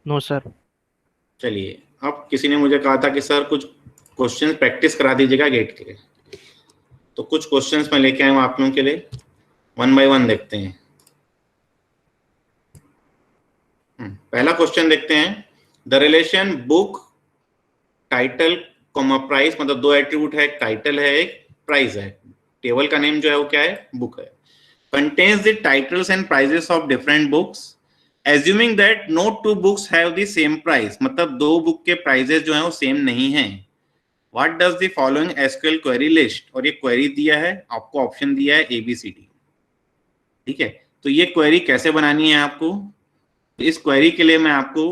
No sir. चलिए, अब किसी ने मुझे कहा था कि सर कुछ क्वेश्चन प्रैक्टिस करा दीजिएगा गेट के, तो कुछ क्वेश्चंस मैं लेके आया हूँ आप लोगों के लिए। वन बाय वन देखते हैं। पहला क्वेश्चन देखते हैं। The relation book title comma price, मतलब दो एट्रीब्यूट है, एक टाइटल है एक प्राइस है। टेबल का नेम जो है वो क्या है, बुक है। Contains the titles and prices of different books assuming that no two books have the same price, मतलब दो बुक के प्राइजेस जो है वो सेम नहीं है। What does the following SQL query list, और ये क्वेरी दिया है आपको, ऑप्शन दिया है ABCD। ठीक है, तो ये क्वेरी कैसे बनानी है आपको, इस क्वेरी के लिए मैं आपको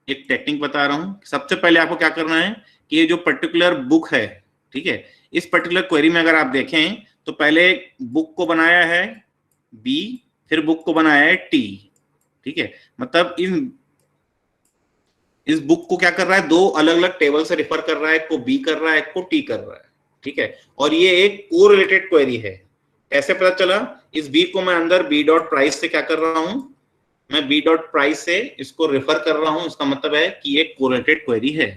एक टेक्निक बता रहा हूं। सबसे पहले आपको क्या करना है कि ये जो पर्टिकुलर बुक है, ठीक है, इस पर्टिकुलर क्वेरी में अगर आप देखें तो पहले बुक को बनाया है B, फिर बुक को बनाया है T। ठीक है, मतलब इस बुक को क्या कर रहा है, दो अलग अलग टेबल से रिफर कर रहा है, एक को B कर रहा है, एक को T कर रहा है। ठीक है, और ये एक कोरिलेटेड क्वेरी है। कैसे पता चला, इस B को मैं अंदर B डॉट प्राइस से क्या कर रहा हूं, मैं B डॉट प्राइस से इसको रेफर कर रहा हूं, इसका मतलब है कि ये कोरिलेटेड क्वेरी है।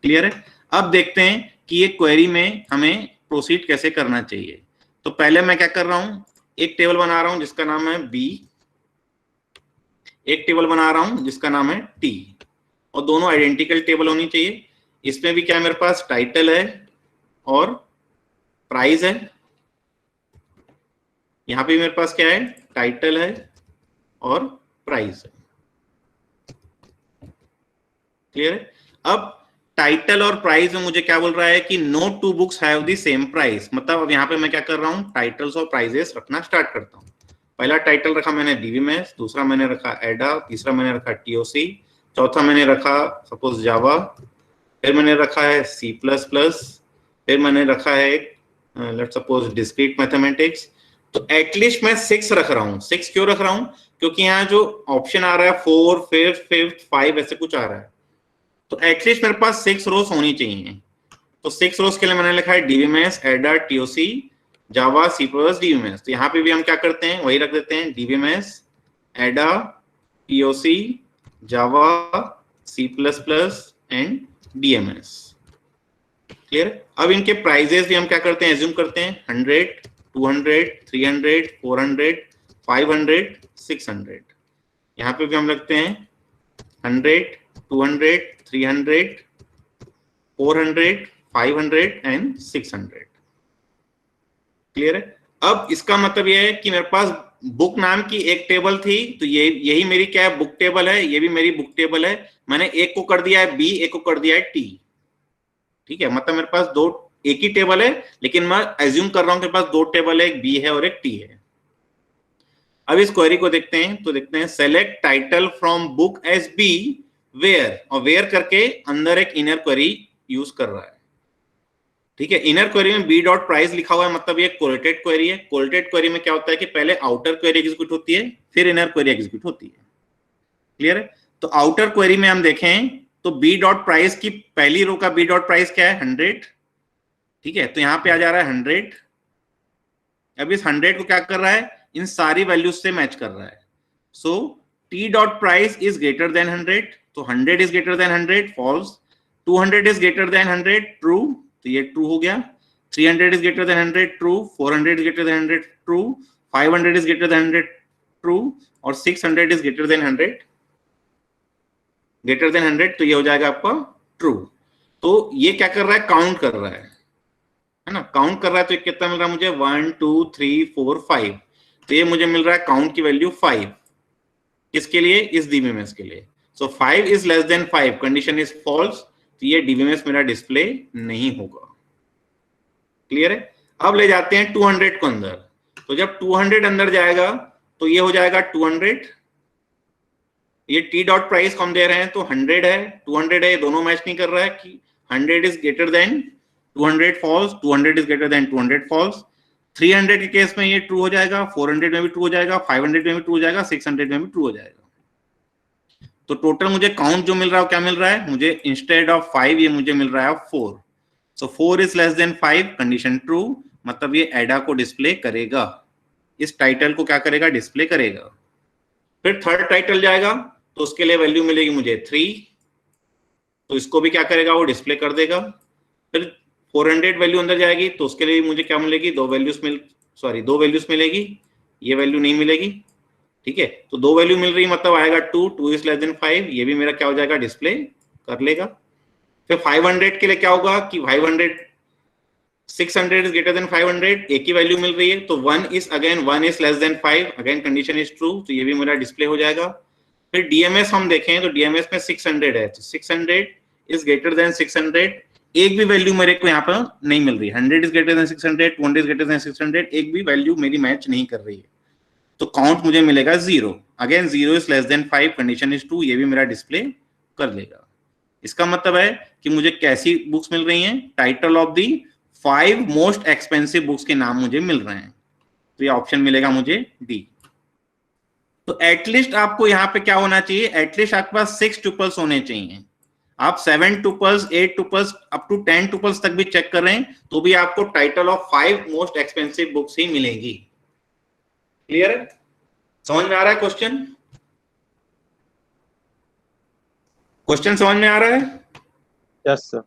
क्लियर है। अब देखते हैं कि ये क्वेरी में हमें प्रोसीड कैसे करना चाहिए। तो पहले मैं क्या कर रहा हूं, एक टेबल बना रहा हूं जिसका नाम है B, एक टेबल बना रहा हूं जिसका नाम है T, और दोनों आइडेंटिकल टेबल होनी चाहिए। इसमें भी क्या है, मेरे पास टाइटल है और प्राइस है। यहां पे मेरे पास क्या है, टाइटल है और प्राइस है। क्लियर है। अब टाइटल और प्राइस में मुझे क्या बोल रहा है कि no two books have the same price, मतलब अब यहाँ पे मैं क्या कर रहा हूँ, टाइटल्स और प्राइजेस रखना स्टार्ट करता हूँ। पहला टाइटल रखा मैंने DBMS, दूसरा मैंने रखा एडा, तीसरा मैंने रखा TOC, चौथा मैंने रखा सपोज जावा, फिर मैंने रखा है C++, फिर मैंने रखा है लेट्स सपोज डिस्क्रीट मैथमेटिक्स। तो एटलीस्ट मैं 6 रख रहा हूँ। 6 क्यों रख रहा हूँ, क्योंकि यहाँ जो ऑप्शन आ रहा है 4, 5, 5 ऐसे कुछ आ रहा है, तो एटलीस्ट मेरे पास 6 रोज होनी चाहिए। तो 6 रोज के लिए मैंने लिखा है DBMS एडा TOC जावा C++ DBMS। तो यहाँ पे भी हम क्या करते हैं, वही रख देते हैं, DBMS एडा TOC Java C++ and DMS। Clear. अब इनके प्राइजेस भी हम क्या करते हैं, एज्यूम करते हैं 100, 200, 300, 400, 500, 600। यहाँ पे भी हम रखते हैं 100, 200, 300, 400, 500 एंड 600। क्लियर है। अब इसका मतलब यह है कि मेरे पास बुक नाम की एक टेबल थी, तो ये यही मेरी क्या है, बुक टेबल है, ये भी मेरी बुक टेबल है। मैंने एक को कर दिया है B, एक को कर दिया है T। ठीक है, मतलब मेरे पास दो, एक ही टेबल है, लेकिन मैं एज्यूम कर रहा हूं कि मेरे पास दो टेबल है, एक B है और एक T है। अब इस क्वेरी को देखते हैं, तो देखते हैं select title from book as B where, और वेयर करके अंदर एक इनर क्वेरी यूज कर रहा है। ठीक है, इनर क्वेरी में B डॉट प्राइस लिखा हुआ है, मतलब ये कोरिलेटेड क्वेरी है। कोरिलेटेड क्वेरी में क्या होता है कि पहले आउटर क्वेरी एग्जीक्यूट होती है, फिर इनर क्वेरी एग्जीक्यूट होती है। क्लियर है। तो आउटर क्वेरी में हम देखें तो B डॉट प्राइस की पहली रो का B डॉट प्राइस क्या है, 100। ठीक है, तो यहां पे आ जा रहा है 100। अब इस 100 को क्या कर रहा है, इन सारी वैल्यूज से मैच कर रहा है। So T dot price is greater than 100, तो 100 is greater than 100 false, 200 is greater than 100 true, तो ये ट्रू हो गया। 300 is greater than 100 true, 400 is greater than 100 true, 500 is greater than 100 true, और 600 is greater than 100 greater than 100, तो ये हो जाएगा आपका ट्रू। तो ये क्या कर रहा है, काउंट कर रहा है ना, काउंट कर रहा है। तो कितना मिल रहा है मुझे, 1 2 3 4 5, तो ये मुझे मिल रहा है काउंट की वैल्यू 5। किसके लिए, इस DBMS के लिए। So 5 is less than 5, condition is false, तो ये DBMS मेरा डिस्प्ले नहीं होगा। क्लियर है। अब ले जाते हैं 200 को अंदर, तो जब 200 अंदर जाएगा तो ये हो जाएगा 200। ये T डॉट प्राइस को हम दे रहे हैं तो 100 है, 200 है, ये दोनों मैच नहीं कर रहा है कि 100 is greater than 200 false, 200 is greater than 200 false. 300 के केस में ये ट्रू हो जाएगा, 400 में भी ट्रू हो जाएगा, 500 में भी ट्रू हो जाएगा, 600 में भी ट्रू हो जाएगा। तो टोटल मुझे काउंट जो मिल रहा है क्या मिल रहा है मुझे, इंस्टेड ऑफ 5 ये मुझे मिल रहा है 4। सो 4 is less than 5, condition true, मतलब ये एडा को डिस्प्ले करेगा, इस टाइटल को क्या करेगा, डिस्प्ले करेगा। फिर थर्ड टाइटल जाएगा, तो उसके लिए वैल्यू मिलेगी मुझे 3, तो इसको भी क्या करेगा, वो डिस्प्ले कर देगा। फिर 400 वैल्यू अंदर जाएगी, तो उसके लिए मुझे क्या मिलेगी, दो वैल्यूज मिलेगी, ये वैल्यू नहीं मिलेगी। ठीक है, तो दो वैल्यू मिल रही, मतलब आएगा 2 इज लेस देन 5, ये भी मेरा क्या हो जाएगा, डिस्प्ले कर लेगा। फिर 500 के लिए क्या होगा कि 600 इज ग्रेटर देन 500, एक ही वैल्यू मिल रही है, तो 1 is less than 5, again condition is true, तो ये भी मेरा डिस्प्ले हो जाएगा। फिर डीएमएस हम देखें तो डीएमएस में 600 है, तो 600 इज ग्रेटर देन 600, एक भी वैल्यू मेरे को यहाँ पर नहीं मिल रही। 100 is greater then 600, 200 is greater then 600, एक भी वैल्यू मेरी मैच नहीं कर रही है, तो काउंट मुझे मिलेगा 0। Again 0 is less than 5, condition is true, ये भी मेरा डिस्प्ले कर लेगा। इसका मतलब है कि मुझे कैसी बुक्स मिल रही हैं, title of the 5 most expensive books के नाम मुझे मिल रहे हैं, तो ये ऑप्शन मिलेगा मुझे डी। तो एटलीस्ट आपको यहाँ पे क्या होना चाहिए, एटलीस्ट आपके पास 6 टुपल्स होने चाहिए। आप 7 tuples, 8 tuples, up to 10 tuples तक भी चेक कर रहे हैं तो भी आपको title of 5 most expensive books ही मिलेंगी। क्लियर है, समझ में आ रहा है क्वेश्चन? क्वेश्चन समझ में आ रहा है? Yes sir.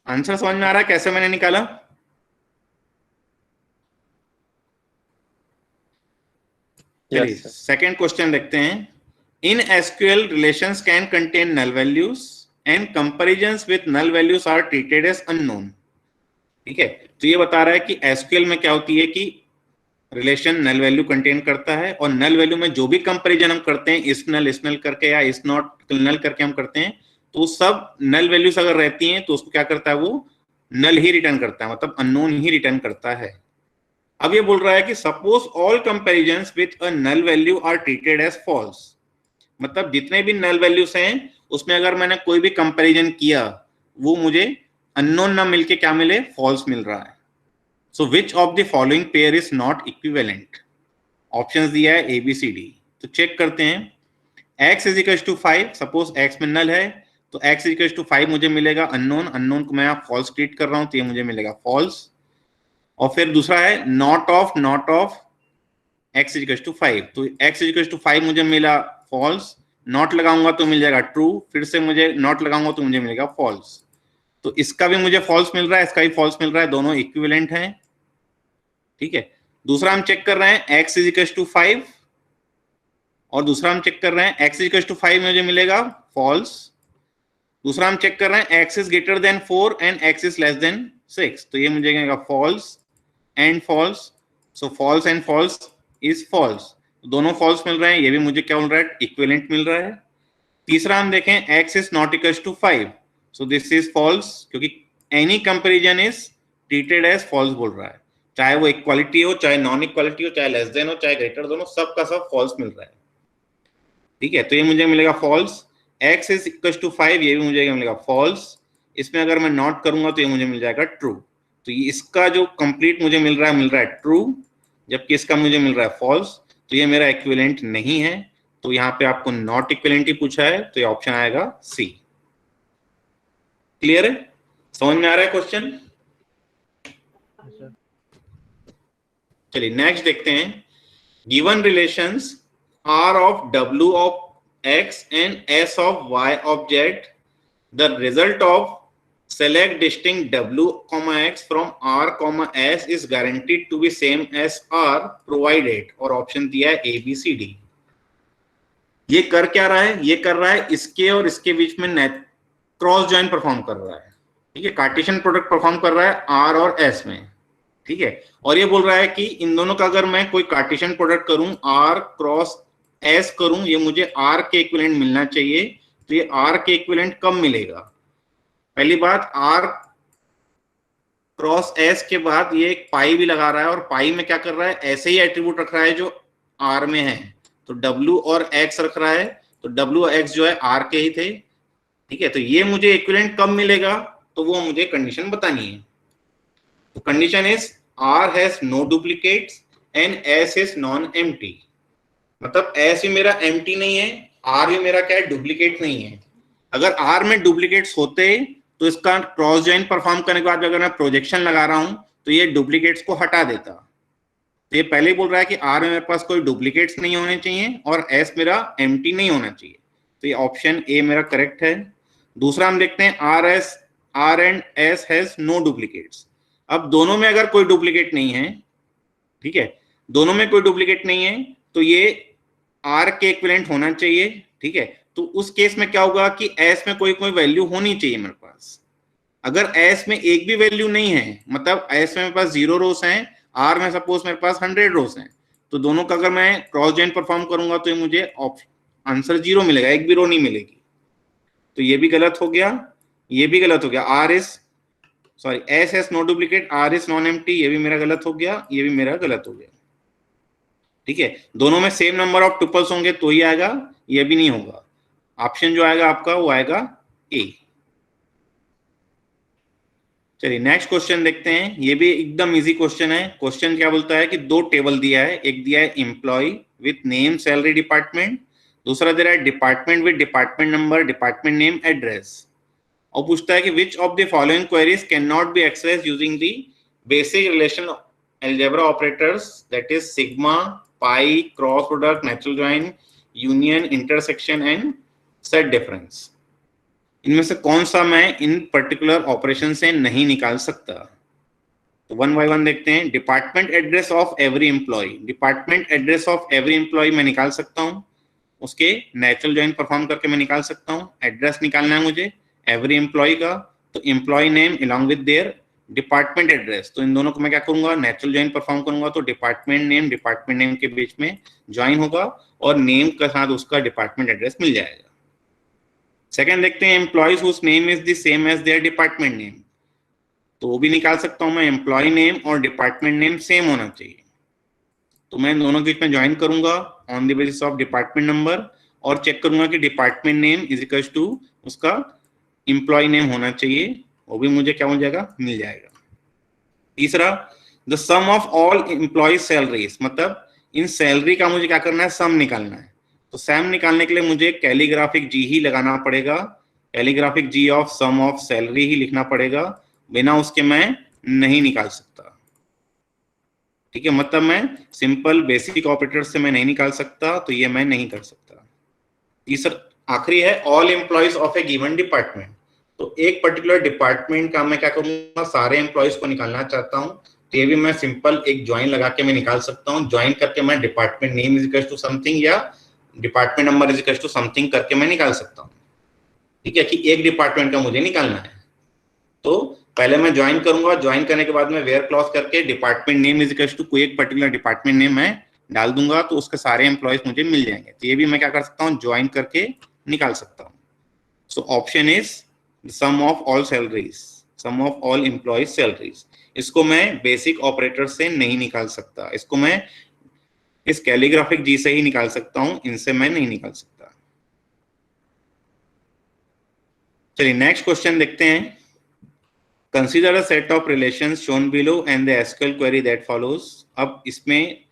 आंसर समझ में आ रहा है कैसे मैंने निकाला? चलिए सेकंड क्वेश्चन देखते हैं। In SQL relations can contain null values and comparisons with null values are treated as unknown. ठीक है, तो ये बता रहा है कि एसक्यूएल में क्या होती है कि रिलेशन नल वैल्यू कंटेन करता है, और नल वैल्यू में जो भी कंपैरिजन हम करते हैं इस नल करके या इस नॉट नल करके हम करते हैं, तो सब नल वैल्यूज अगर रहती हैं तो उसको क्या करता है, वो नल ही रिटर्न करता है, मतलब अननोन ही रिटर्न करता है। अब ये बोल रहा है कि suppose all comparisons with a null value are treated as false, मतलब जितने भी नल वैल्यूज हैं उसमें अगर मैंने कोई भी कंपैरिजन किया वो मुझे अननोन ना मिलके क्या मिले, फॉल्स मिल रहा है। So which of the following pair is not equivalent? Options दिया है ए बी सी डी, तो चेक करते हैं। x is equal to 5, suppose x में नल है तो x इज इक्वल टू 5 मुझे मिलेगा अननोन, अननोन को मैं फॉल्स ट्रीट कर रहा हूं तो ये मुझे मिलेगा फॉल्स। और फिर दूसरा है not of x is equal to 5, तो x इज इक्वल टू 5 मुझे मिला फॉल्स, नॉट लगाऊंगा तो मिल जाएगा ट्रू, फिर से मुझे नॉट लगाऊंगा तो मुझे मिलेगा फॉल्स। तो इसका भी मुझे फॉल्स मिल रहा है, इसका भी फॉल्स मिल रहा है, दोनों इक्विवेलेंट हैं। ठीक है, दूसरा हम चेक कर रहे हैं x इज इक्वल टू 5, और दूसरा हम चेक कर रहे हैं x इज इक्वल टू 5 मुझे मिलेगा फॉल्स। दूसरा हम चेक कर रहे हैं x is greater than 4 and x is less than 6, तो ये मुझे मिलेगा false and false. So false and false is false, दोनों फॉल्स मिल रहे हैं, ये भी मुझे क्या मिल रहा है, इक्विवेलेंट मिल रहा है। तीसरा हम देखें x is not equal to 5, so this is false, क्योंकि any comparison is treated as false बोल रहा है, चाहे वो इक्वालिटी हो, चाहे नॉन इक्वालिटी हो, चाहे लेस देन हो, चाहे ग्रेटर, दोनों सबका सब फॉल्स मिल रहा है। ठीक है, तो ये मुझे मिलेगा false. x is equal to 5, ये भी मुझे मिलेगा फॉल्स। इसमें अगर मैं नॉट करूंगा तो ये मुझे मिल जाएगा ट्रू, तो ये इसका जो कंप्लीट मुझे मिल रहा है ट्रू, जबकि इसका मुझे मिल रहा है फॉल्स, तो ये मेरा इक्विवेलेंट नहीं है। तो यहाँ पे आपको नॉट इक्विवेलेंट ही पूछा है, तो ये ऑप्शन आएगा सी। क्लियर है, समझ में आ रहा है क्वेश्चन? चलिए नेक्स्ट देखते हैं। Given relations R of W of X and S of Y of Z, the result of select distinct W, X from R, S is guaranteed to be same as R provided, और option दिया है A B C D। ये कर क्या रहा है, ये कर रहा है इसके और इसके बीच में नेट क्रॉस जॉइन परफॉर्म कर रहा है। ठीक है, कार्टेशियन प्रोडक्ट परफॉर्म कर रहा है R और S में। ठीक है, और ये बोल रहा है कि इन दोनों का अगर मैं कोई कार्टेशियन प्रोडक्ट करूं, R क्रॉस S करूं, ये मुझे R के इक्विवेलेंट मिलना चाहिए। तो ये R के इक्विवेलेंट कब मिलेगा? पहली बात, R क्रॉस S के बाद ये एक पाई भी लगा रहा है, और पाई में क्या कर रहा है, ऐसे ही एट्रीब्यूट रख रहा है जो R में है, तो W और X रख रहा है, तो W और X जो है R के ही थे। ठीक है, तो ये मुझे इक्विवेलेंट कब मिलेगा, तो वो मुझे कंडीशन बतानी है। तो condition is R has no duplicates and S is non empty, मतलब S भी मेरा एम्प्टी नहीं है, R भी मेरा क्या है, डुप्लीकेट नहीं है। अगर R में डुप्लीकेट्स होते तो इसका क्रॉस जॉइन परफॉर्म करने के बाद अगर मैं प्रोजेक्शन लगा रहा हूं तो ये डुप्लीकेट्स को हटा देता। तो ये पहले ही बोल रहा है कि R में मेरे पास कोई डुप्लीकेट्स नहीं होने चाहिए और S मेरा एम्प्टी नहीं होना चाहिए। तो ये ऑप्शन ए मेरा करेक्ट है। दूसरा हम देखते हैं R and S has no duplicates. अब दोनों में अगर कोई डुप्लीकेट नहीं है, ठीक है, दोनों में कोई डुप्लीकेट नहीं है, तो ये आर के इक्विवेलेंट होना चाहिए, ठीक है। तो उस केस में क्या होगा कि एस में कोई कोई वैल्यू होनी चाहिए मेरे पास। अगर एस में एक भी वैल्यू नहीं है, मतलब एस में मेरे पास 0 रोस हैं, आर में सपोज मेरे पास 100 रोस हैं, तो दोनों का अगर मैं क्रॉस जॉइन परफॉर्म करूंगा तो ये मुझे आंसर 0 मिलेगा, एक भी रो नहीं मिलेगी। तो ये भी गलत हो गया, ये भी गलत हो गया। S S no duplicate, R is non empty, ये भी मेरा गलत हो गया, ये भी मेरा गलत हो गया, ठीक है। दोनों में सेम नंबर ऑफ टुपल्स होंगे तो ही आएगा, ये भी नहीं होगा। ऑप्शन जो आएगा आपका वो आएगा ए। चलिए नेक्स्ट क्वेश्चन देखते हैं, ये भी एकदम इजी क्वेश्चन है। क्वेश्चन क्या बोलता है कि दो टेबल दिया है, एक दिया है employee with name salary department, दूसरा दे रहा है department with department number department name address, और पूछता है कि which of the following queries can not be access using the basic relation algebra operators, that is sigma, pi, cross product, natural join, union, intersection and set difference. इनमें से कौन सा मैं इन particular operation से नहीं निकाल सकता? तो वन बाय वन देखते हैं। Department address of every employee, department address of every employee मैं निकाल सकता हूँ, उसके नेचुरल जॉइन परफॉर्म करके मैं निकाल सकता हूँ। एड्रेस निकालना है मुझे एवरी एम्प्लॉय का, तो employee name along with their department address, तो इन दोनों को मैं क्या करूंगा, नेचुरल जॉइन परफॉर्म करूंगा, तो डिपार्टमेंट नेम के बीच में ज्वाइन होगा और नेम के साथ उसका डिपार्टमेंट एड्रेस मिल जाएगा। सेकंड देखते हैं employees whose name is the same as their department name, तो वो भी निकाल सकता हूं मैं, एम्प्लॉय नेम और डिपार्टमेंट नेम सेम होना चाहिए, तो मैं दोनों के बीच में ज्वाइन करूंगा on the basis of department number और चेक करूंगा कि department name is equal to उसका एम्प्लॉय नेम होना चाहिए, वो भी मुझे क्या हो जाएगा, मिल जाएगा। तीसरा the sum of all employee salaries, मतलब इन सैलरी का मुझे क्या करना है, सम निकालना है, तो सम निकालने के लिए मुझे कैलीग्राफिक जी ही लगाना पड़ेगा, calligraphic G of sum of salary ही लिखना पड़ेगा, बिना उसके मैं नहीं निकाल सकता, ठीक है। मतलब मैं सिंपल बेसिक ऑपरेटर से मैं नहीं निकाल सकता, तो ये मैं नहीं कर सकता। तीसरा आखिरी है all employees of A given department, तो एक पर्टिकुलर डिपार्टमेंट का मैं क्या करूंगा, सारे एम्प्लॉयज को निकालना चाहता हूं, तो ये भी मैं सिंपल एक ज्वाइन लगा के मैं निकाल सकता हूं। ज्वाइन करके मैं department name is equal to something या department number is equal to something करके मैं निकाल सकता हूं, ठीक है, कि एक डिपार्टमेंट का मुझे निकालना है। तो पहले मैं ज्वाइन करूंगा, ज्वाइन करने के बाद मैं वेयर क्लॉज करके department name is equal to कोई एक पर्टिकुलर डिपार्टमेंट नेम मैं डाल दूंगा, तो उसके सारे एम्प्लॉयज मुझे मिल जाएंगे। तो ये भी मैं क्या कर सकता हूँ, ज्वाइन करके निकाल सकता हूँ। So option is sum of all salaries, sum of all employees salaries. इसको मैं बेसिक ऑपरेटर से नहीं निकाल सकता, इसको मैं इस कैलीग्राफिक जी से ही निकाल सकता हूं, इनसे मैं नहीं निकाल सकता। चलिए नेक्स्ट क्वेश्चन देखते हैं। Consider a set of relations shown below and the SQL query that follows. अब इसमें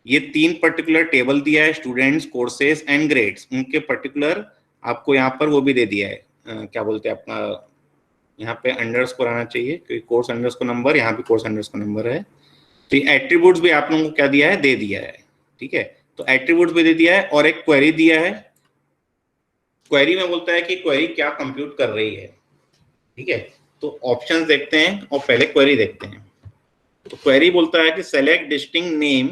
ये तीन पर्टिकुलर टेबल दिया है, स्टूडेंट्स, कोर्सेज एंड ग्रेड्स, उनके पर्टिकुलर आपको यहाँ पर वो भी दे दिया है, क्या बोलते हैं अपना, यहाँ पे अंडरस्कोर आना चाहिए क्योंकि कोर्स अंडरस्कोर नंबर, यहाँ भी कोर्स अंडरस्कोर नंबर है। तो एट्रीब्यूट्स भी आप लोगों को क्या दिया है, दे दिया है, ठीक है। तो एट्रीब्यूट्स भी दे दिया है और एक क्वेरी दिया है। क्वेरी में बोलता है कि क्वेरी क्या कंप्यूट कर रही है, ठीक है। तो ऑप्शंस देखते हैं और पहले क्वेरी देखते हैं। तो क्वेरी बोलता है कि select distinct name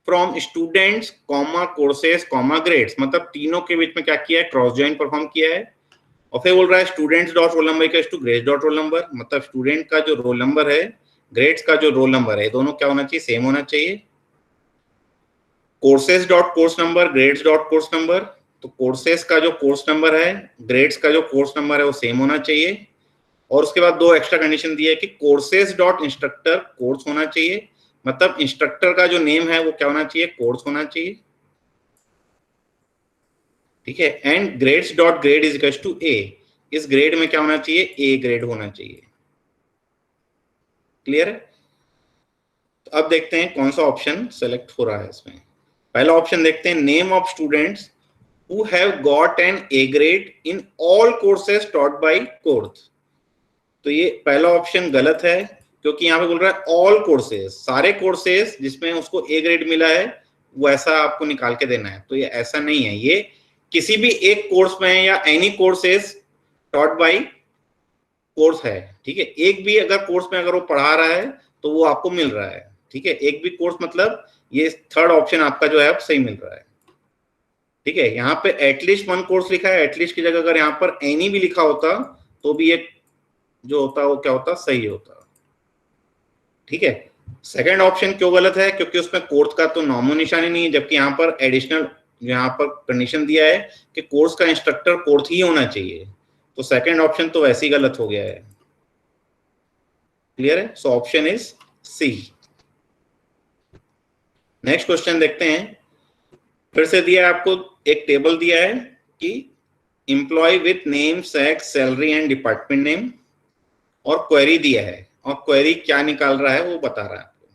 from students comma courses comma grades, मतलब तीनों के बीच में क्या किया है, क्रॉस जॉइन परफॉर्म किया है। और फिर बोल रहा है students dot roll number equals to grades dot roll number, मतलब स्टूडेंट का जो रोल नंबर है, ग्रेड्स का जो रोल नंबर है, दोनों क्या होना चाहिए, सेम होना चाहिए। Courses dot course number, grades dot course number, तो कोर्सेज का जो कोर्स नंबर है, ग्रेड्स का जो कोर्स नंबर है वो सेम होना चाहिए। और उसके बाद दो एक्स्ट्रा कंडीशन दी है कि कोर्सेज डॉट इंस्ट्रक्टर कोर्स होना चाहिए, मतलब इंस्ट्रक्टर का जो नेम है वो क्या होना चाहिए, कोर्स होना चाहिए, ठीक है। And grades dot grade is equal to A, इस ग्रेड में क्या होना चाहिए, ए ग्रेड होना चाहिए। क्लियर है? तो अब देखते हैं कौन सा ऑप्शन सेलेक्ट हो रहा है इसमें। पहला ऑप्शन देखते हैं, name of students who have got an A grade in all courses taught by course. तो ये पहला ऑप्शन गलत है क्योंकि यहाँ पे बोल रहा है ऑल कोर्सेज, सारे कोर्सेज जिसमें उसको ए ग्रेड मिला है वो ऐसा आपको निकाल के देना है, तो ये ऐसा नहीं है। ये किसी भी एक कोर्स में या any course is taught by course है, ठीक है। एक भी अगर कोर्स में अगर वो पढ़ा रहा है तो वो आपको मिल रहा है, ठीक है। एक भी कोर्स मतलब ये थर्ड ऑप्शन आपका जो है अब सही मिल रहा है, ठीक है। यहाँ पे एटलीस्ट वन कोर्स लिखा है, एटलीस्ट की जगह अगर यहाँ पर एनी भी लिखा होता तो भी एक जो होता वो क्या होता, सही होता, ठीक है। सेकंड ऑप्शन क्यों गलत है, क्योंकि उसमें कोर्स का तो नामो निशानी नहीं है, जबकि यहाँ पर एडिशनल यहाँ पर कंडीशन दिया है कि कोर्स का इंस्ट्रक्टर कोर्स ही होना चाहिए, तो सेकंड ऑप्शन तो वैसे ही गलत हो गया है। क्लियर है? So option is C. Next question देखते हैं। फिर से दिया है आपको एक टेबल दिया है कि employee with name, sex, salary and department name, और क्वेरी दिया है, और क्वेरी क्या निकाल रहा है वो बता रहा है आपको।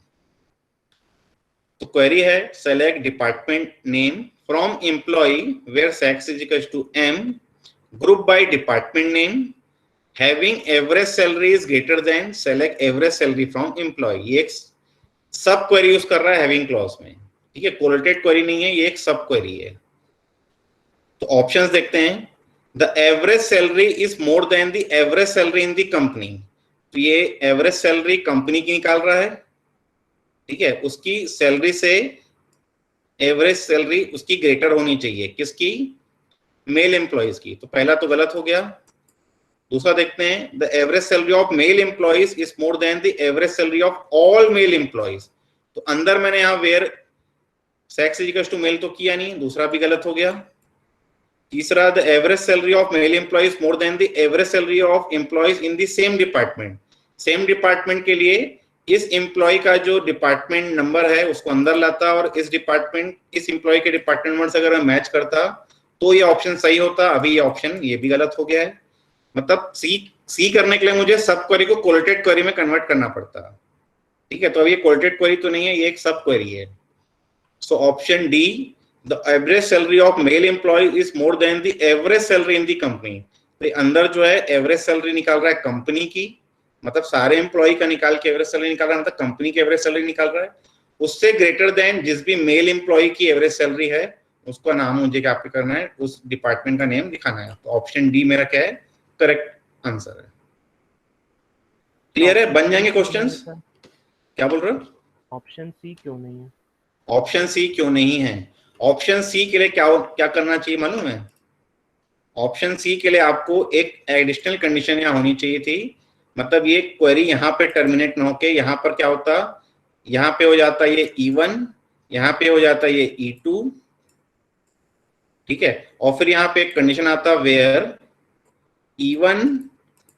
तो क्वेरी है select department name from employee where sex is equal to M, group by department name, having average salary is greater than, select average salary from employee. ये एक सब क्वेरी यूज कर रहा है हैविंग क्लॉज में, ठीक है। Collated query नहीं है, ये एक सब क्वेरी है। तो ऑप्शंस देखते हैं। The average salary is more than the average salary in the company, तो ये एवरेज सैलरी कंपनी की निकाल रहा है, ठीक है। उसकी सैलरी से एवरेज सैलरी उसकी ग्रेटर होनी चाहिए, किसकी? मेल एम्प्लॉइज की, तो पहला तो गलत हो गया। दूसरा देखते हैं, the average salary of male employees is more than the average salary of all male employees, तो अंदर मैंने यहाँ where sex is equal to male तो किया नहीं, दूसरा भी गलत हो गया। तीसरा, the average salary of male employees more than the average salary of employees in the same department, same department के लिए इस एम्प्लॉय का जो डिपार्टमेंट नंबर है उसको अंदर लाता, और इस डिपार्टमेंट इस एम्प्लॉय के डिपार्टमेंट नंबर से अगर मैं मैच करता तो ये ऑप्शन सही होता। अभी ये ऑप्शन ये भी गलत हो गया है, मतलब सी करने के लिए मुझे सब क्वेरी को कोलेटेड क्वेरी में कन्वर्ट करना पड़ता, ठीक है। तो अब ये कोलेटेड क्वेरी तो नहीं है, ये एक सब क्वेरी है। So option D, the average salary of male employee is more than the average salary in the company, तो अंदर जो है एवरेज सैलरी निकाल रहा है कंपनी की, मतलब सारे एम्प्लॉय का निकाल के एवरेज सैलरी निकाल रहा है, मतलब कंपनी की एवरेज सैलरी निकाल रहा है, उससे ग्रेटर देन जिस भी मेल एम्प्लॉय की एवरेज सैलरी है उसका नाम मुझे क्या करना है, उस डिपार्टमेंट का नेम दिखाना है। तो ऑप्शन डी मेरा क्या है, करेक्ट आंसर है। क्लियर है? बन जाएंगे क्वेश्चंस? क्या बोल रहे हो? ऑप्शन सी क्यों नहीं है? ऑप्शन सी क्यों नहीं है? ऑप्शन सी के लिए क्या क्या करना चाहिए मालूम है? ऑप्शन सी के लिए आपको एक एडिशनल कंडीशन यहाँ होनी चाहिए थी, मतलब ये क्वेरी यहाँ पे टर्मिनेट न होके यहाँ पर क्या होता, यहाँ पे हो जाता ये E1, यहाँ पे हो जाता ये E2, ठीक है। और फिर यहाँ पे एक कंडीशन आता where E1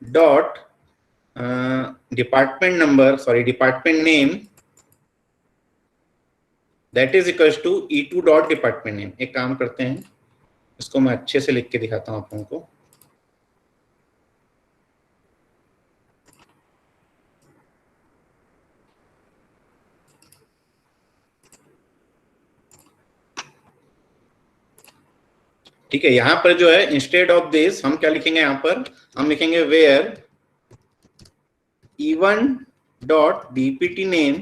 dot department number, sorry department name that is equals to E2 dot department name. एक काम करते हैं, इसको मैं अच्छे से लिख के दिखाता हूं आप लोगों को। ठीक है, यहां पर जो है इंस्टेड ऑफ दिस हम क्या लिखेंगे, यहां पर हम लिखेंगे where E1 dot DPT name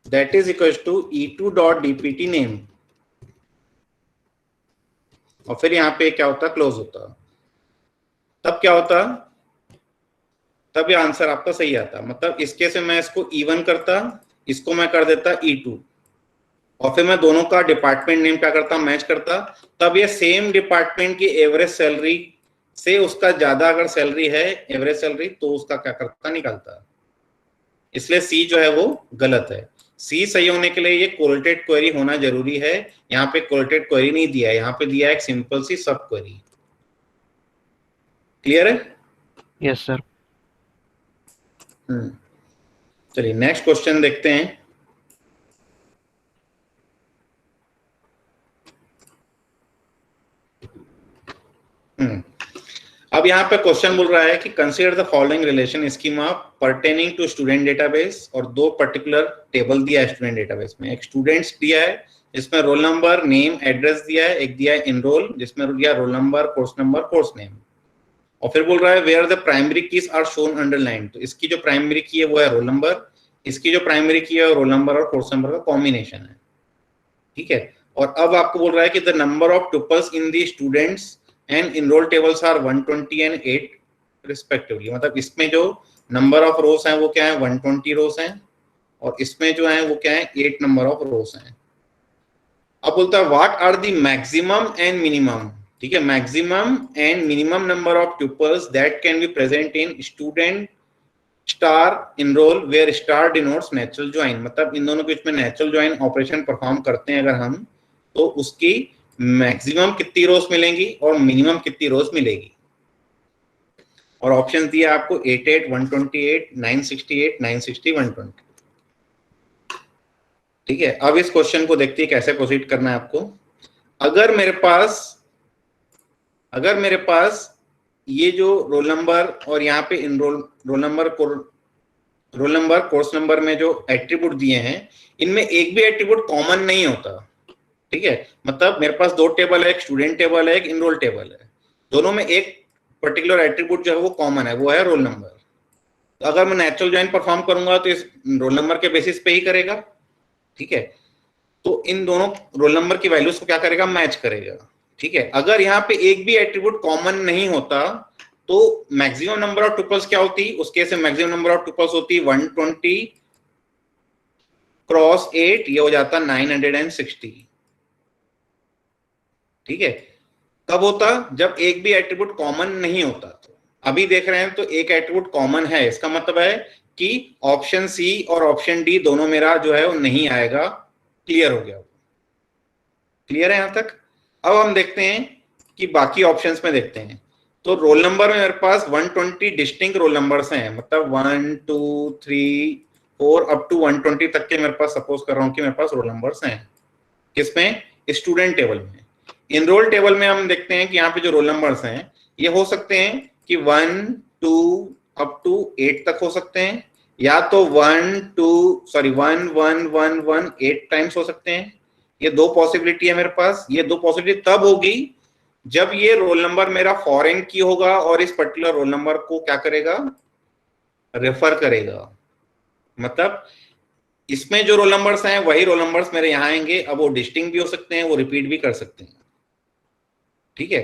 that is equals to E2 dot DPT name, और फिर यहाँ पे क्या होता, क्लोज होता। तब क्या होता, तब ये आंसर आपका सही आता। मतलब इसके से मैं इसको E1 करता, इसको मैं कर देता E2, और फिर मैं दोनों का डिपार्टमेंट नेम क्या करता, मैच करता। तब ये सेम डिपार्टमेंट की एवरेज सैलरी से उसका ज्यादा अगर सैलरी है एवरेज सैलरी, तो उसका क्या करता, निकालता। इसलिए सी जो है वो गलत है। सी सही होने के लिए ये कोलेटेड क्वेरी होना जरूरी है। यहाँ पे कोलेटेड क्वेरी नहीं दिया है, यहाँ पे दिया है एक सिंपल सी सब क्वेरी। क्लियर है? Yes sir. चलिए नेक्स्ट क्वेश्चन देखते हैं। अब यहाँ पे क्वेश्चन बोल रहा है कि consider the following relation schema pertaining to student database, और दो पर्टिकुलर टेबल दिया है स्टूडेंट डेटाबेस में। एक स्टूडेंट्स दिया है जिसमें रोल नंबर, नेम, एड्रेस दिया है, एक दिया है इनरोल जिसमें दिया रोल नंबर, कोर्स नेम, और फिर बोल रहा है where the primary keys are shown underline, तो इसकी जो प्राइमरी की है वो है रोल नंबर, इसकी जो प्राइमरी की है रोल नंबर और कोर्स नंबर का कॉम्बिनेशन है, ठीक है। और अब आपको बोल रहा है कि the number of tuples in the students and enroll tables are 120 and 8 respectively. मतलब इसमें जो नंबर ऑफ रोज हैं वो क्या है, 120 रोज हैं, और इसमें जो है वो क्या है, 8 नंबर ऑफ रोज हैं। अब बोलता है what are the maximum and minimum, ठीक है, maximum and minimum number of tuples that can be present in student star enroll where star denotes natural join. मतलब इन दोनों के बीच में नेचुरल ज्वाइन ऑपरेशन परफॉर्म करते हैं अगर हम, तो उसकी मैक्सिमम कितनी रोज मिलेंगी और मिनिमम कितनी रोज मिलेगी। और ऑप्शन दिया आपको 88, 128, 968, 960, 120। ठीक है, अब इस क्वेश्चन को देखते हैं कैसे प्रोसीड करना है आपको। अगर मेरे पास ये जो रोल नंबर और यहाँ पे रोल नंबर कोर्स नंबर में जो एट्रीब्यूट दिए हैं, इनमें एक भी एट्रीब्यूट कॉमन नहीं होता। ठीक है, मतलब मेरे पास 2 टेबल है, एक स्टूडेंट टेबल है, एक इनरोल टेबल है, दोनों में एक पर्टिकुलर एट्रीब्यूट जो है वो कॉमन है, वो है रोल नंबर। तो अगर मैं नेचुरल ज्वाइन परफॉर्म करूंगा तो इस रोल नंबर के बेसिस पे ही करेगा। ठीक है, तो इन दोनों रोल नंबर की वैल्यूज को क्या करेगा, मैच करेगा। ठीक है, अगर यहाँ पे एक भी एट्रीब्यूट कॉमन नहीं होता तो मैक्सिमम नंबर ऑफ ट्यूपल्स क्या होती, उस केस में मैक्सिमम नंबर ऑफ ट्यूपल्स होती 120 क्रॉस 8, ये हो जाता 960। ठीक है, कब होता, जब एक भी एट्रीब्यूट कॉमन नहीं होता। तो अभी देख रहे हैं तो एक एट्रीब्यूट कॉमन है, इसका मतलब है कि ऑप्शन सी और ऑप्शन डी दोनों मेरा जो है वो नहीं आएगा। क्लियर हो गया, क्लियर है यहां तक। अब हम देखते हैं कि बाकी ऑप्शंस में देखते हैं। तो रोल नंबर में मेरे पास 120 डिस्टिंक्ट रोल नंबर्स हैं, मतलब 1 2 3 4 अप टू 120 तक के मेरे पास, सपोज कर रहा हूं कि मेरे पास रोल नंबर्स हैं। किसमें, स्टूडेंट टेबल में। इनरोल टेबल में हम देखते हैं कि यहाँ पे जो रोल नंबर्स हैं ये हो सकते हैं कि 1 2 अप टू 8 तक हो सकते हैं, या तो 1 1 1 1 8 टाइम्स हो सकते हैं। ये 2 पॉसिबिलिटी है मेरे पास। ये 2 पॉसिबिलिटी तब होगी जब ये रोल नंबर मेरा फॉरेन की होगा और इस पर्टिकुलर रोल नंबर को क्या करेगा, रेफर करेगा। मतलब इसमें जो रोल नंबर्स हैं वही रोल नंबर्स मेरे यहाँ आएंगे। अब वो डिस्टिंक्ट भी हो सकते हैं, वो रिपीट भी कर सकते हैं। ठीक है,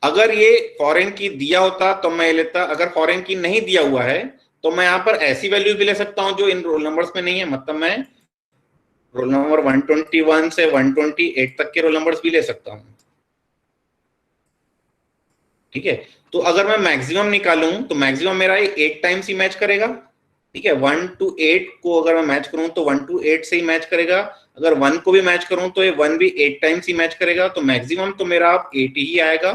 अगर ये फॉरेन की दिया होता तो मैं लेता, अगर फॉरेन की नहीं दिया हुआ है तो मैं यहाँ पर ऐसी वैल्यू भी ले सकता हूं जो इन रोल नंबर्स में नहीं है। मतलब मैं रोल नंबर 121 से 128 तक के रोल नंबर्स भी ले सकता हूं। ठीक है, तो अगर मैं मैक्सिमम निकालूं तो मैक्सिमम मेरा 8 टाइम्स ही मैच करेगा। ठीक है, 1 to 8 को अगर मैं मैच करूं तो 1 to 8 से ही मैच करेगा। अगर 1 को भी मैच करूं तो ये 1 भी 8 टाइम्स ही मैच करेगा। तो मैक्सिमम तो मेरा 8 ही आएगा।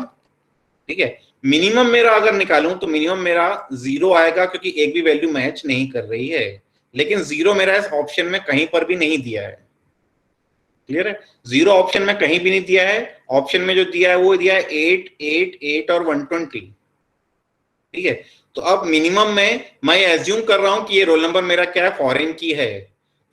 ठीक है, मिनिमम मेरा अगर निकालूं तो मिनिमम मेरा 0 आएगा, क्योंकि एक भी वैल्यू मैच नहीं कर रही है। लेकिन 0 मेरा इस ऑप्शन में कहीं पर भी नहीं दिया है। क्लियर है, 0 ऑप्शन में कहीं भी नहीं दिया है। ऑप्शन में जो दिया है वो दिया है 8 8 8 और 120। ठीक है, तो अब मिनिमम में मैं एज्यूम कर रहा हूं कि ये रोल नंबर मेरा क्या है, फॉरेन की है।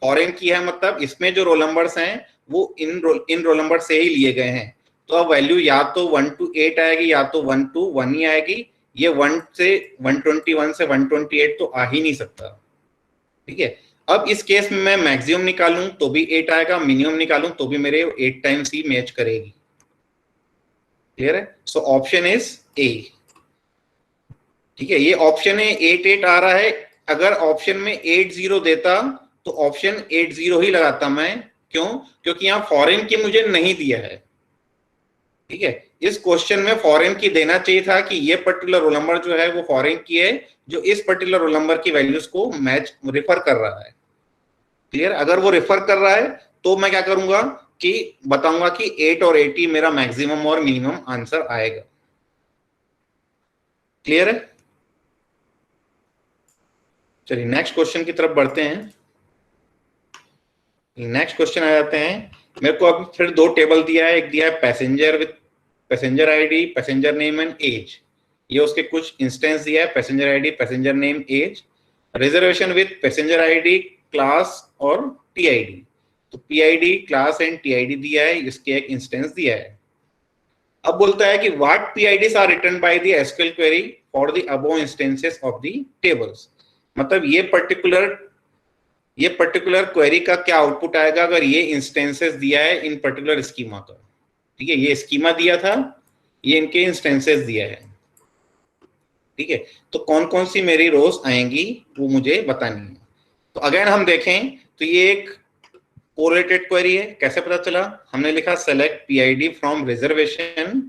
फॉरेन की है मतलब इसमें जो रोल नंबर्स हैं वो इन रोल नंबर से ही लिए गए हैं। तो अब वैल्यू या तो 1 to 8 आएगी या तो 1 to 1 ही आएगी। ये 1 से 121 से 128 तो आ ही नहीं सकता। ठीक है, अब इस केस में मैं मैक्सिमम निकालूं तो भी 8 आएगा, मिनिमम निकालूं तो भी मेरे 8 टाइम्स ही मैच करेगी। क्लियर है, सो ऑप्शन इज ए। ठीक है, ये ऑप्शन है 8 8 आ रहा है। अगर ऑप्शन में 8 0 देता तो ऑप्शन 8 0 ही लगाता मैं। क्यों, क्योंकि यहाँ फॉरेन की मुझे नहीं दिया है। ठीक है, इस क्वेश्चन में फॉरेन की देना चाहिए था कि ये पर्टिकुलर रोल नंबर जो है वो फॉरेन की है, जो इस पर्टिकुलर रोल नंबर की वैल्यूज को मैच रेफर कर रहा है। क्लियर, अगर वो रेफर कर रहा है तो मैं क्या करूंगा कि बताऊंगा कि 8 और 80 मेरा मैक्सिमम और मिनिमम आंसर आएगा। क्लियर है, चलिए नेक्स्ट क्वेश्चन की तरफ बढ़ते हैं। नेक्स्ट क्वेश्चन आ जाते हैं। मेरे को अभी फिर 2 टेबल दिया है, एक दिया है passenger with passenger ID, passenger name and age. ये उसके कुछ इंस्टेंस दिया है, passenger ID, passenger name, age. Reservation with passenger ID, class और टीआईडी। तो पीआईडी, क्लास एंड टीआईडी दिया है, इसके एक इंस्टेंस दिया है। अब बोलता है कि what PIDs are return by the SQL query for the above instances of the tables. मतलब ये पर्टिकुलर ये पर्टिकुलर क्वेरी का क्या आउटपुट आएगा अगर ये इंस्टेंसेस दिया है इन पर्टिकुलर स्कीमा का। ठीक है, ये स्कीमा दिया था, ये इनके इंस्टेंसेस दिया है। ठीक है, तो कौन कौन सी मेरी रोज आएंगी वो मुझे बतानी है। तो अगेन हम देखें तो ये एक कोरिलेटेड क्वेरी है। कैसे पता चला? हमने लिखा सेलेक्ट पीआईडी फ्रॉम रिजर्वेशन,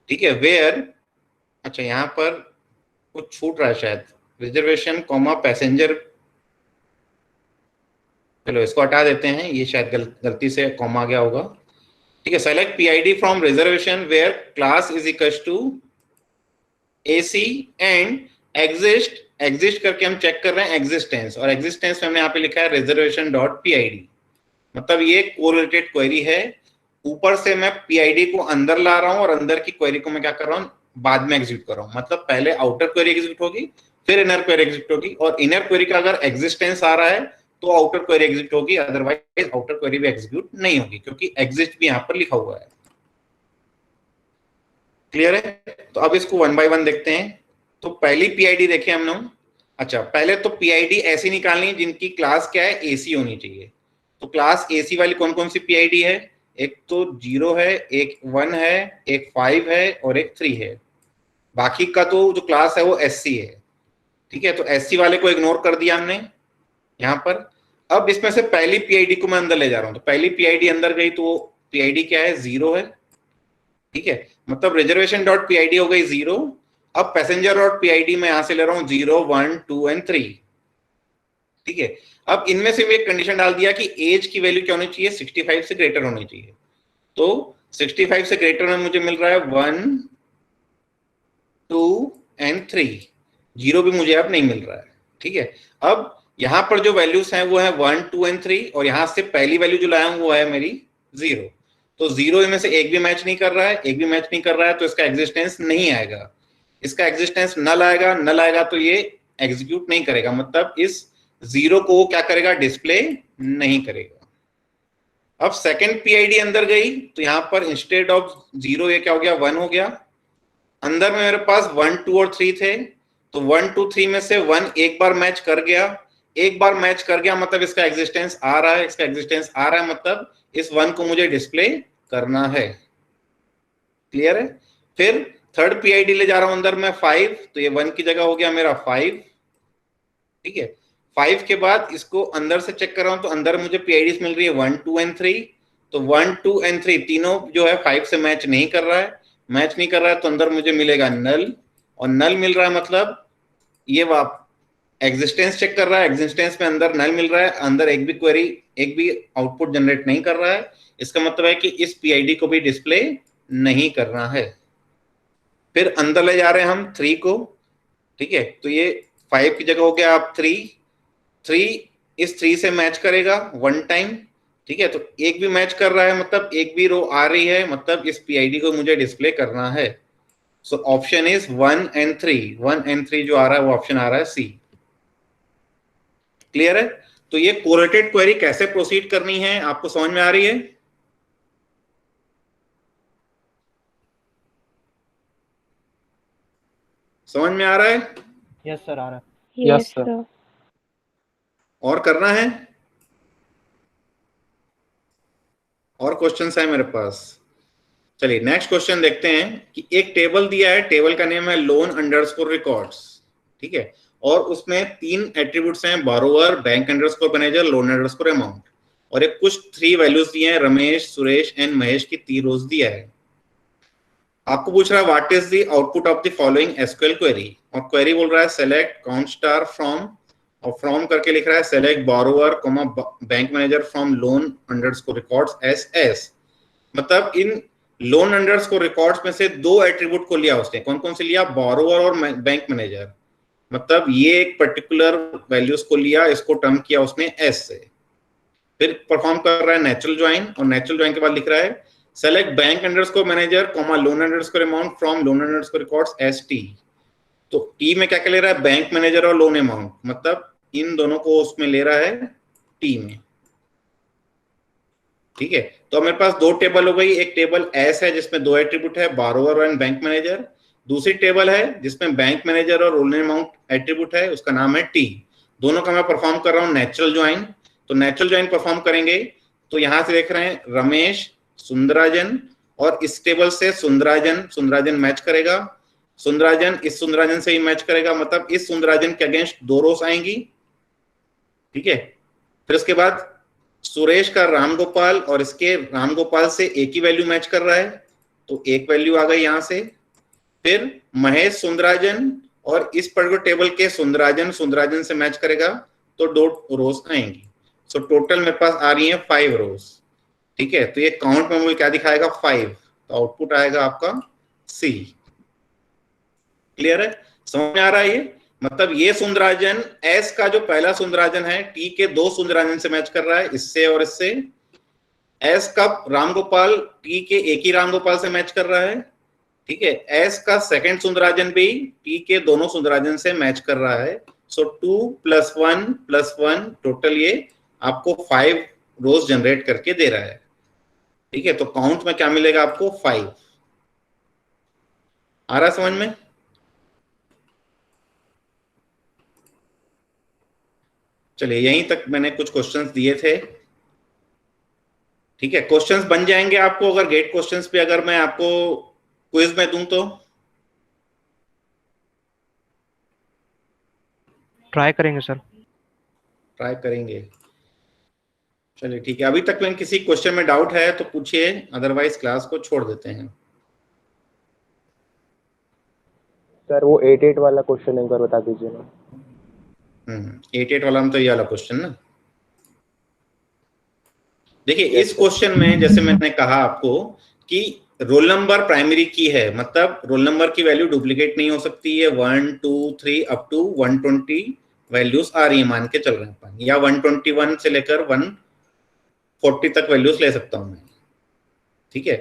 ठीक है, वेयर, अच्छा यहां पर कुछ छूट रहा है शायद, रिजर्वेशन कॉमा पैसेंजर, चलो इसको हटा देते हैं, ये शायद गलती से कॉमा गया होगा। ठीक है, select PID from reservation where class is equals to AC and exist, exist करके हम चेक कर रहे हैं एग्जिस्टेंस, और एग्जिस्टेंस में हमने यहाँ पे लिखा है रिजर्वेशन डॉट पीआईडी। मतलब ये कोरिलेटेड क्वेरी है। ऊपर से मैं पीआईडी को अंदर ला रहा हूं और अंदर की क्वेरी को मैं क्या कर रहा हूं, बाद में एग्जीक्यूट कर रहा हूं। मतलब पहले आउटर क्वेरी एग्जीक्यूट होगी, फिर इनर क्वेरी एग्जीक्यूट होगी, और इनर क्वेरी का अगर एग्जिस्टेंस आ रहा है तो आउटर क्वेरी एग्जीक्यूट होगी, अदरवाइज आउटर क्वेरी भी एग्जीक्यूट नहीं होगी, क्योंकि एग्जिस्ट भी यहां पर लिखा हुआ है। क्लियर है? तो अब इसको वन बाय वन देखते हैं। तो पहली पीआईडी देखें हम लोग। अच्छा, पहले तो पीआईडी ऐसी निकालनी जिनकी क्लास क्या है, एसी होनी चाहिए। तो क्लास एसी वाली कौन कौन सी पीआईडी है? एक तो 0 है, एक 1 है, एक 5 है और एक 3 है। बाकी का तो जो क्लास है वो एससी है। ठीक है, तो एससी वाले को इग्नोर कर दिया हमने यहां पर। अब इसमें से पहली पीआईडी को मैं अंदर ले जा रहा हूं, तो पहली पीआईडी अंदर गई तो पीआईडी क्या है, 0 है। ठीक है, मतलब रिजर्वेशन डॉट पीआईडी हो गई 0। अब पैसेंजर डॉट पीआईडी मैं यहां से ले रहा हूं 0, 1, 2 एंड 3। ठीक है, अब इनमें से भी एक कंडीशन डाल दिया कि एज की वैल्यू क्या होनी चाहिए, 65 से ग्रेटर होनी चाहिए। तो 65 से ग्रेटर में मुझे मिल रहा है 1, 2 एंड 3। 0 भी मुझे अब नहीं मिल रहा है। ठीक है, अब यहां पर जो वैल्यूज हैं वो है 1, 2 एंड 3, और यहां से पहली वैल्यू जो लाया हूं वो है मेरी 0। तो 0 में से एक भी मैच नहीं कर रहा है, एक भी मैच नहीं कर रहा है, तो इसका एग्जिस्टेंस नहीं आएगा। इसका एग्जिस्टेंस नल आएगा, नल आएगा तो ये एग्जीक्यूट नहीं करेगा, मतलब इस 0 को क्या करेगा, डिस्प्ले नहीं करेगा। अब सेकंड पीआईडी अंदर गई तो यहां पर इंस्टेड ऑफ 0 ये क्या हो गया, 1 हो गया। अंदर में मेरे पास 1, 2 और 3 थे, तो 1, 2, 3 में से 1 एक बार मैच कर गया। एक बार मैच कर गया मतलब इसका एग्जिस्टेंस आ रहा है, इसका एग्जिस्टेंस आ रहा है मतलब इस 1 को मुझे डिस्प्ले करना है। क्लियर है? फिर थर्ड पीआईडी ले जा रहा हूं अंदर में 5, तो ये 1 की जगह हो गया मेरा 5। ठीक है, 5 के बाद इसको अंदर से चेक कर रहा हूं तो अंदर मुझे पीआईडीज मिल रही है 1, 2 एंड 3। तो 1, 2 एंड 3 तीनों जो है 5 से मैच नहीं कर रहा है। मैच नहीं कर रहा है तो अंदर मुझे मिलेगा नल, और नल मिल रहा है मतलब ये एग्जिस्टेंस चेक कर रहा है, एग्जिस्टेंस में अंदर नल मिल रहा है, अंदर एक भी क्वेरी, एक भी आउटपुट जनरेट नहीं कर रहा है। इसका मतलब है कि इस पीआईडी को भी डिस्प्ले नहीं करना है। फिर अंदर ले जा रहे हैं हम 3 को। ठीक है, तो ये 5 की जगह हो गया अब 3 इस 3 से मैच करेगा 1 टाइम। ठीक है, तो एक भी मैच कर रहा है मतलब एक भी रो आ रही है, मतलब इस पीआईडी को मुझे डिस्प्ले करना है। So option is 1 and 3, 1 and 3 जो आ रहा है वो ऑप्शन आ रहा है सी। क्लियर है? तो ये कोरिलेटेड क्वेरी कैसे प्रोसीड करनी है आपको समझ में आ रही है? समझ में आ रहा है? यस सर, आ रहा है। Yes, sir. और करना है? और क्वेश्चंस है मेरे पास। चलिए नेक्स्ट क्वेश्चन देखते हैं कि एक टेबल दिया है, टेबल का नेम है लोन अंडरस्कोर रिकॉर्ड्स। ठीक है, और उसमें 3 एट्रीब्यूट्स हैं, borrower, bank underscore manager, loan underscore amount, और एक कुछ 3 वैल्यूज दिए हैं, रमेश, सुरेश एंड महेश की 3 रोज दिया है। आपको पूछ रहा है what is the output of the following SQL query, और क्वेरी बोल रहा है सेलेक्ट काउंट स्टार फ्रॉम, और फ्रॉम करके लिख रहा है select borrower comma bank manager from loan underscore records S. मतलब इन लोन अंडरस्कोर रिकॉर्ड्स में से 2 एट्रीब्यूट को लिया उसने। कौन कौन से लिया? बोरोवर और बैंक मैनेजर। मतलब ये एक पर्टिकुलर वैल्यूज को लिया, इसको टर्म किया उसने एस से। फिर परफॉर्म कर रहा है नेचुरल ज्वाइन, और नेचुरल ज्वाइन के बाद लिख रहा है select bank underscore manager comma loan underscore amount from loan underscore records S T. तो टी में क्या क्या ले रहा है? बैंक मैनेजर और लोन अमाउंट, मतलब इन दोनों को उसमें ले रहा है टी में। ठीक है, तो मेरे पास 2 टेबल हो गई। एक टेबल एस है जिसमें 2 एट्रीब्यूट है, बोरोवर एंड बैंक मैनेजर। दूसरी टेबल है जिसमें बैंक मैनेजर और लोन अमाउंट एट्रीब्यूट है, उसका नाम है टी। दोनों का मैं परफॉर्म कर रहा हूं नेचुरल ज्वाइन। तो नेचुरल ज्वाइन परफॉर्म करेंगे तो यहां से देख रहे हैं रमेश, सुंदराजन, और इस टेबल से सुंदराजन मैच करेगा, सुंदराजन इस सुंदराजन से ही मैच करेगा, मतलब इस सुंदराजन के अगेंस्ट 2 रोज आएंगी, ठीक है। फिर उसके बाद सुरेश का रामगोपाल और इसके रामगोपाल से एक ही वैल्यू मैच कर रहा है, तो एक वैल्यू आ गई यहां से। फिर महेश सुंदराजन और इस पर्टिकुलर टेबल के सुंदराजन से मैच करेगा तो 2 रोज आएंगी। सो टोटल मेरे पास आ रही है 5 रोज, ठीक है। तो ये काउंट में मुझे क्या दिखाएगा 5, तो आउटपुट आएगा आपका सी। क्लियर है, समझ में आ रहा है ये? मतलब ये सुंदराजन एस का जो पहला सुंदराजन है टी के 2 सुंदराजन से मैच कर रहा है, इससे और इससे। एस का रामगोपाल टी के एक ही रामगोपाल से मैच कर रहा है, ठीक है। एस का सेकंड सुंदराजन भी टी के दोनों सुंदराजन से मैच कर रहा है। सो 2 + 1 + 1 टोटल ये आपको 5 रोज जनरेट करके दे रहा है, ठीक है। तो काउंट में क्या मिलेगा आपको 5। आ रहा समझ में? चलिए यहीं तक मैंने कुछ क्वेश्चंस दिए थे, ठीक है। क्वेश्चंस बन जाएंगे आपको अगर गेट क्वेश्चंस पे अगर मैं आपको क्विज में दूं तो ट्राई करेंगे सर। ट्राई करेंगे। चलिए ठीक है, अभी तक में किसी क्वेश्चन में डाउट है तो पूछिए, अदरवाइज क्लास को छोड़ देते हैं। सर वो 8-8 वाला क्वेश्चन एक बार बता दीजिए ना। 8-8 वाला में तो ये वाला क्वेश्चन ना, देखिए इस क्वेश्चन में जैसे मैंने कहा आपको कि रोल नंबर प्राइमरी की है, मतलब रोल नंबर की वैल्यू डुप्लीकेट नहीं हो सकती है। 1 2 3 अप टू 120 वैल्यूज आ रही है मान के चल रहे हैं अपन, या 121 से लेकर 140 तक वैल्यूज ले सकता हूं मैं, ठीक है।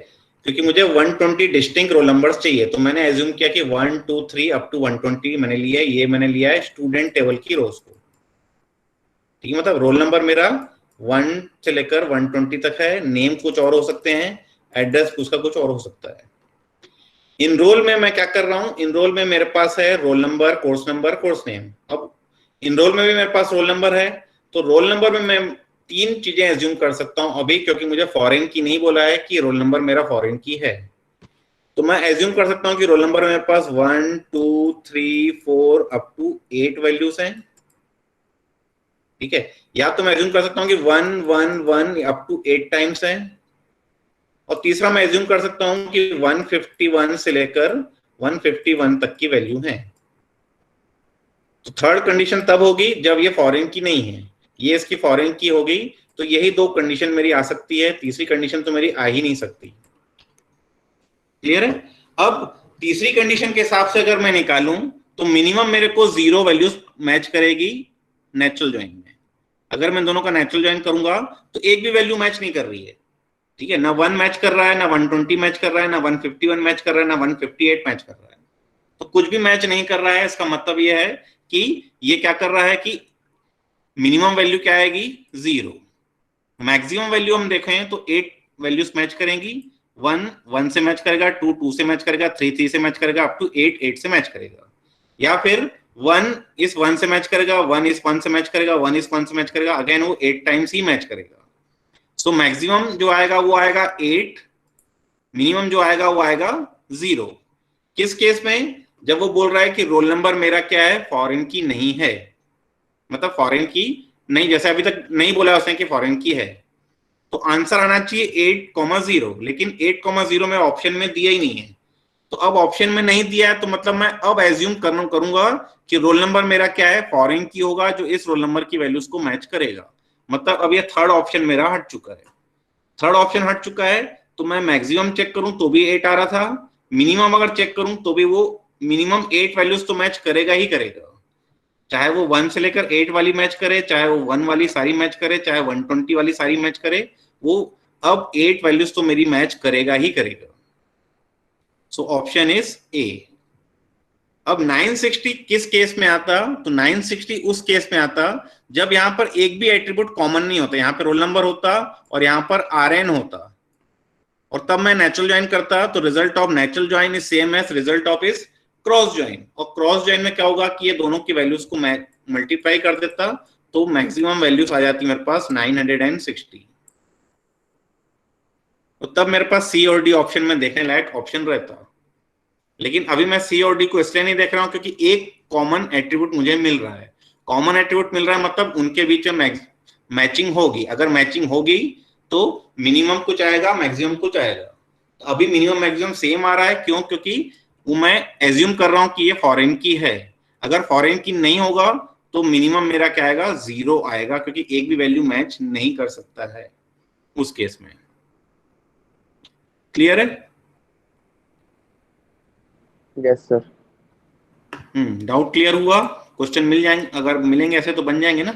क्योंकि मुझे 120 डिस्टिंक्ट रोल नंबर्स चाहिए, तो मैंने एज्यूम किया कि 1 2 3 अप टू 120 मैंने लिया है। ये मैंने लिया है स्टूडेंट टेबल की रोज को, ठीक है। मतलब रोल नंबर मेरा 1 से लेकर 120 तक है, नेम कुछ और हो सकते हैं, एड्रेस उसका कुछ और हो सकता है। इनरोल में मैं क्या कर रहा हूं, इनरोल में मेरे पास है रोल नंबर, कोर्स नेम। अब इनरोल में भी मेरे पास रोल नंबर है, तो रोल नंबर में मैं 3 चीजें एज्यूम कर सकता हूं अभी, क्योंकि मुझे फॉरेन की नहीं बोला है कि रोल नंबर मेरा फॉरेन की है। तो मैं एज्यूम कर सकता हूं कि रोल नंबर में मेरे पास 1 2 3 4 अप टू 8 वैल्यूज हैं, ठीक है। या तो मैं एज्यूम कर सकता हूं कि 1 1 1 अप टू 8 टाइम्स है, और तीसरा मैं एज्यूम कर सकता हूं कि 151 से लेकर 151 तक की वैल्यू है। तो थर्ड कंडीशन तब होगी जब ये फॉरेन की नहीं है, ये इसकी फॉरेन की होगी, तो यही 2 कंडीशन मेरी आ सकती है, तीसरी कंडीशन तो मेरी आ ही नहीं सकती। क्लियर है? अब तीसरी कंडीशन के हिसाब से अगर मैं निकालूं तो मिनिमम मेरे को 0 वैल्यूज मैच करेगी नेचुरल ज्वाइन में। अगर मैं दोनों का नेचुरल ज्वाइन करूंगा तो एक भी वैल्यू मैच नहीं कर रही है, ठीक है। ना 1 मैच कर रहा है, ना 120 मैच कर रहा है, ना 151 मैच कर रहा है, ना 158 मैच कर रहा है, तो कुछ भी मैच नहीं कर रहा है। इसका मतलब ये है कि ये क्या कर रहा है कि मिनिमम वैल्यू क्या आएगी 0, मैक्सिमम वैल्यू हम देखें तो 8 वैल्यूज मैच करेंगी। 1 1 से मैच करेगा, 2 2 से मैच करेगा, 3 3 से मैच करेगा, अप टू 8 8 से मैच करेगा। या फिर 1 इस 1 से मैच करेगा, 1 इस 1 से मैच करेगा, 1 इस 1 से मैच करेगा, अगेन वो 8 टाइम्स ही मैच करेगा। सो मैक्सिमम जो आएगा वो आएगा 8, मिनिमम जो आएगा वो आएगा 0। किस केस में? जब वो बोल रहा है कि रोल नंबर मेरा क्या है, फॉरेन की नहीं है, मतलब फॉरेन की नहीं, जैसे अभी तक नहीं बोला उसने कि फॉरेन की है, तो आंसर आना चाहिए 8,0, लेकिन 8,0 में ऑप्शन में दिया ही नहीं है। तो अब ऑप्शन में नहीं दिया है तो मतलब मैं अब एज्यूम करूंगा कि रोल नंबर मेरा क्या है, फॉरेन की होगा, जो इस रोल नंबर की वैल्यूज को मैच करेगा। मतलब अब ये थर्ड ऑप्शन मेरा हट चुका है। थर्ड ऑप्शन हट चुका है तो मैं मैक्सिमम चेक करूं तो भी 8 आ रहा था, मिनिमम अगर चेक करूं तो भी वो मिनिमम 8 वैल्यूज तो मैच करेगा ही करेगा, चाहे वो 1 से लेकर 8 वाली मैच करे, चाहे वो 1 वाली सारी मैच करे, चाहे 120 वाली सारी मैच करे, वो अब 8 वैल्यूज तो मेरी मैच करेगा ही करेगा। सो ऑप्शन इज ए। अब 960 किस केस में आता? तो 960 उस केस में आता जब यहां पर एक भी एट्रीब्यूट कॉमन नहीं होता, यहां पर रोल नंबर होता और यहां पर RN होता, और तब मैं नेचुरल ज्वाइन करता, तो result of natural join is same as result of is cross join. और क्रॉस ज्वाइन में क्या होगा कि ये दोनों की वैल्यूज को मैं मल्टीप्लाई कर देता, तो मैक्सिमम वैल्यूज आ जाती मेरे पास 960। तो तब मेरे पास सी और डी ऑप्शन में देखने लायक ऑप्शन रहता। लेकिन अभी मैं सी और डी को इसलिए नहीं देख रहा हूं क्योंकि एक कॉमन एट्रीब्यूट मुझे मिल रहा है। कॉमन एट्रीब्यूट मिल रहा है मतलब उनके बीच में मैचिंग होगी। अगर मैचिंग होगी तो मिनिमम कुछ आएगा, मैक्सिमम कुछ आएगा। तो अभी मिनिमम मैक्सिमम सेम आ रहा है, क्यों? क्योंकि वो मैं एज्यूम कर रहा हूं कि ये फॉरेन की है। अगर फॉरेन की नहीं होगा तो मिनिमम मेरा क्या आएगा? 0 आएगा, क्योंकि एक भी वैल्यू मैच नहीं कर सकता है उस केस में। क्लियर है? Yes sir. डाउट क्लियर हुआ? क्वेश्चन मिल जाएंगे, अगर मिलेंगे ऐसे तो बन जाएंगे ना।